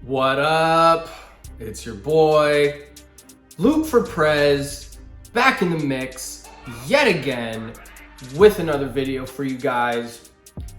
What up? It's your boy, Luke for Prez, back in the mix yet again with another video for you guys.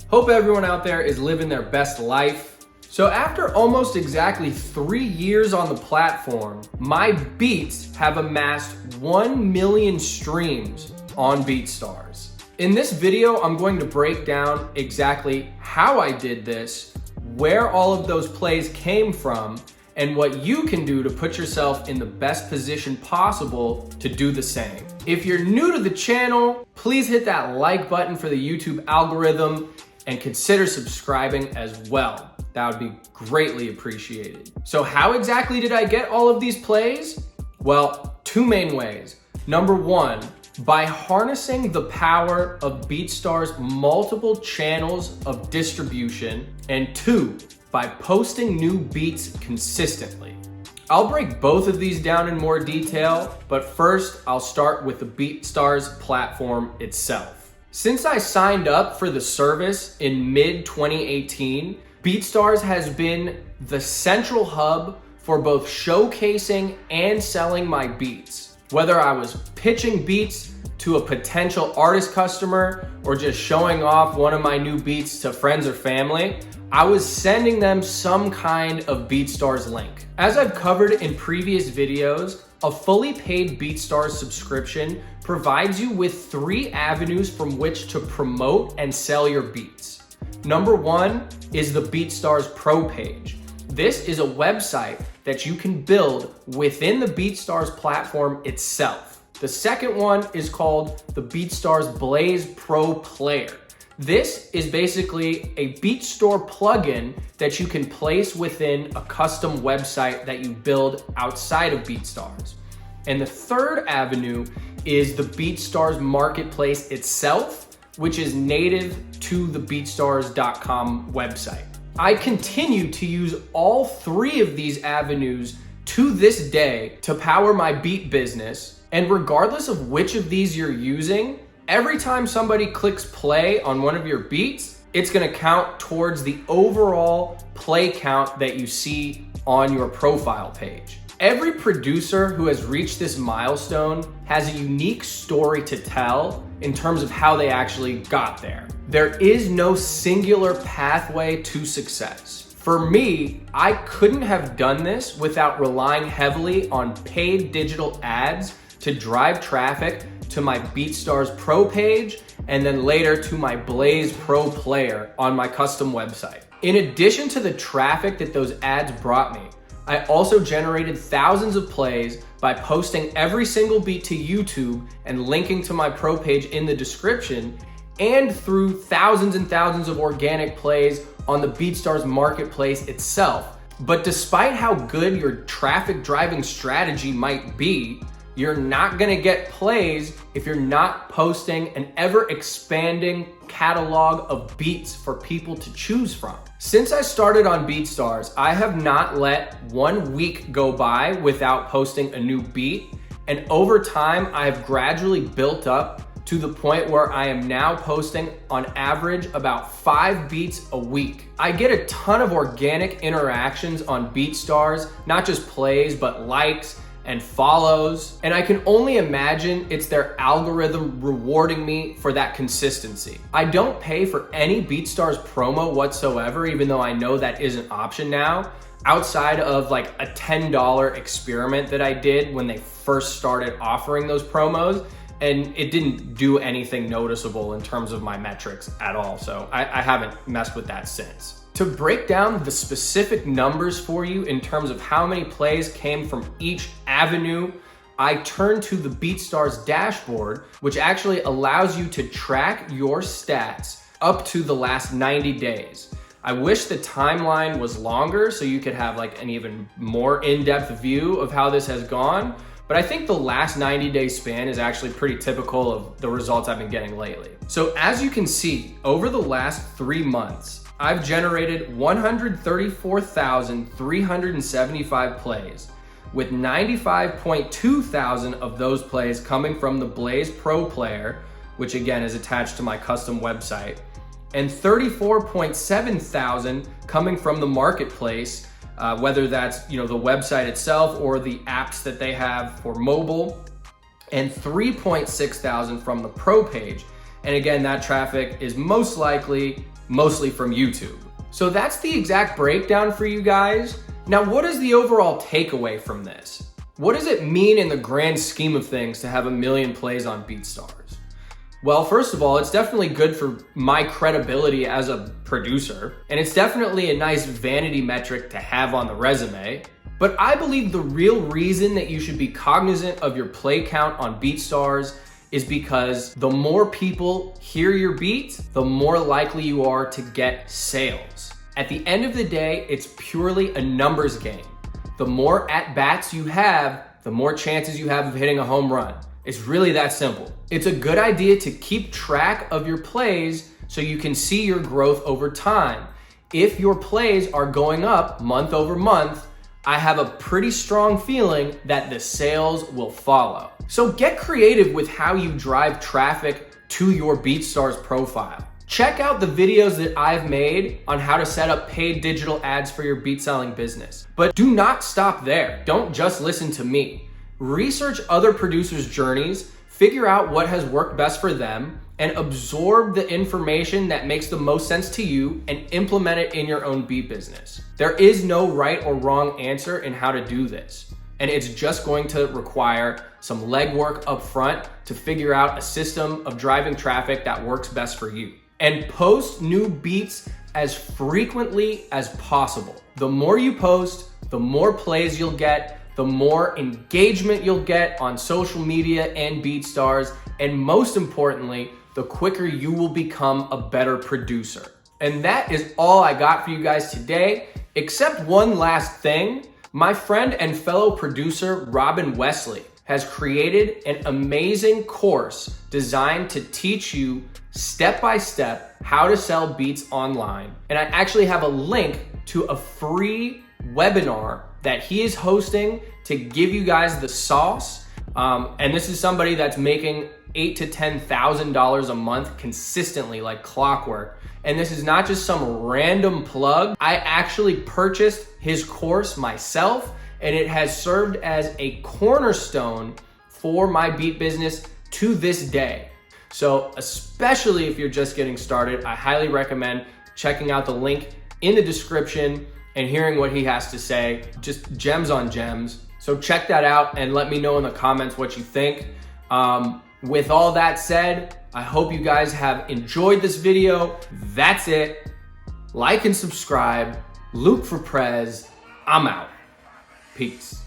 Hope everyone out there is living their best life. So after almost exactly 3 years on the platform, my beats have amassed 1 million streams on Beatstars. In this video, I'm going to break down exactly how I did this, where all of those plays came from, and what you can do to put yourself in the best position possible to do the same. If you're new to the channel, please hit that like button for the YouTube algorithm and consider subscribing as well. That would be greatly appreciated. So how exactly did I get all of these plays? Well, two main ways. Number one, by harnessing the power of Beatstars' multiple channels of distribution, and two, by posting new beats consistently. I'll break both of these down in more detail, but first I'll start with the Beatstars platform itself. Since I signed up for the service in mid-2018, Beatstars has been the central hub for both showcasing and selling my beats. Whether I was pitching beats to a potential artist customer or just showing off one of my new beats to friends or family, I was sending them some kind of Beatstars link. As I've covered in previous videos, a fully paid Beatstars subscription provides you with 3 avenues from which to promote and sell your beats. Number one is the Beatstars Pro page. This is a website that you can build within the Beatstars platform itself. The second one is called the Beatstars Blaze Pro Player. This is basically a BeatStore plugin that you can place within a custom website that you build outside of Beatstars. And the third avenue is the Beatstars marketplace itself, which is native to the Beatstars.com website. I continue to use all 3 of these avenues to this day to power my beat business. And regardless of which of these you're using, every time somebody clicks play on one of your beats, it's gonna count towards the overall play count that you see on your profile page. Every producer who has reached this milestone has a unique story to tell in terms of how they actually got there. There is no singular pathway to success. For me, I couldn't have done this without relying heavily on paid digital ads to drive traffic to my Beatstars Pro page and then later to my Blaze Pro Player on my custom website. In addition to the traffic that those ads brought me, I also generated thousands of plays by posting every single beat to YouTube and linking to my pro page in the description, and through thousands and thousands of organic plays on the Beatstars marketplace itself. But despite how good your traffic driving strategy might be, you're not gonna get plays if you're not posting an ever expanding catalog of beats for people to choose from. Since I started on Beatstars, I have not let 1 week go by without posting a new beat. And over time, I have gradually built up to the point where I am now posting on average about 5 beats a week. I get a ton of organic interactions on Beatstars, not just plays, but likes and follows, and I can only imagine it's their algorithm rewarding me for that consistency. I don't pay for any Beatstars promo whatsoever, even though I know that is an option now, outside of like a $10 experiment that I did when they first started offering those promos, and it didn't do anything noticeable in terms of my metrics at all, so I haven't messed with that since. To break down the specific numbers for you in terms of how many plays came from each avenue, I turn to the Beatstars dashboard, which actually allows you to track your stats up to the last 90 days. I wish the timeline was longer so you could have like an even more in-depth view of how this has gone, but I think the last 90-day span is actually pretty typical of the results I've been getting lately. So as you can see, over the last 3 months, I've generated 134,375 plays, with 95.2 thousand of those plays coming from the Blaze Pro Player, which again is attached to my custom website, and 34.7 thousand coming from the marketplace, whether that's the website itself or the apps that they have for mobile, and 3.6 thousand from the pro page. And again, that traffic is mostly from YouTube. So that's the exact breakdown for you guys. Now, what is the overall takeaway from this? What does it mean in the grand scheme of things to have 1 million plays on Beatstars? Well, first of all, it's definitely good for my credibility as a producer, and it's definitely a nice vanity metric to have on the resume. But I believe the real reason that you should be cognizant of your play count on Beatstars is because the more people hear your beat, the more likely you are to get sales. At the end of the day, it's purely a numbers game. The more at-bats you have, the more chances you have of hitting a home run. It's really that simple. It's a good idea to keep track of your plays so you can see your growth over time. If your plays are going up month over month, I have a pretty strong feeling that the sales will follow. So get creative with how you drive traffic to your Beatstars profile. Check out the videos that I've made on how to set up paid digital ads for your beat selling business. But do not stop there. Don't just listen to me. Research other producers' journeys, figure out what has worked best for them, and absorb the information that makes the most sense to you and implement it in your own beat business. There is no right or wrong answer in how to do this. And it's just going to require some legwork up front to figure out a system of driving traffic that works best for you. And post new beats as frequently as possible. The more you post, the more plays you'll get, the more engagement you'll get on social media and Beatstars, and most importantly, the quicker you will become a better producer. And that is all I got for you guys today, except one last thing. My friend and fellow producer, Robin Wesley, has created an amazing course designed to teach you step-by-step how to sell beats online. And I actually have a link to a free webinar that he is hosting to give you guys the sauce. And this is somebody that's making $8,000 to $10,000 a month consistently, like clockwork. And this is not just some random plug. I actually purchased his course myself, and it has served as a cornerstone for my beat business to this day. So especially if you're just getting started, I highly recommend checking out the link in the description and hearing what he has to say. Just gems on gems. So check that out and let me know in the comments what you think. With all that said, I hope you guys have enjoyed this video. That's it. Like and subscribe. Luke for Prez. I'm out. Peace.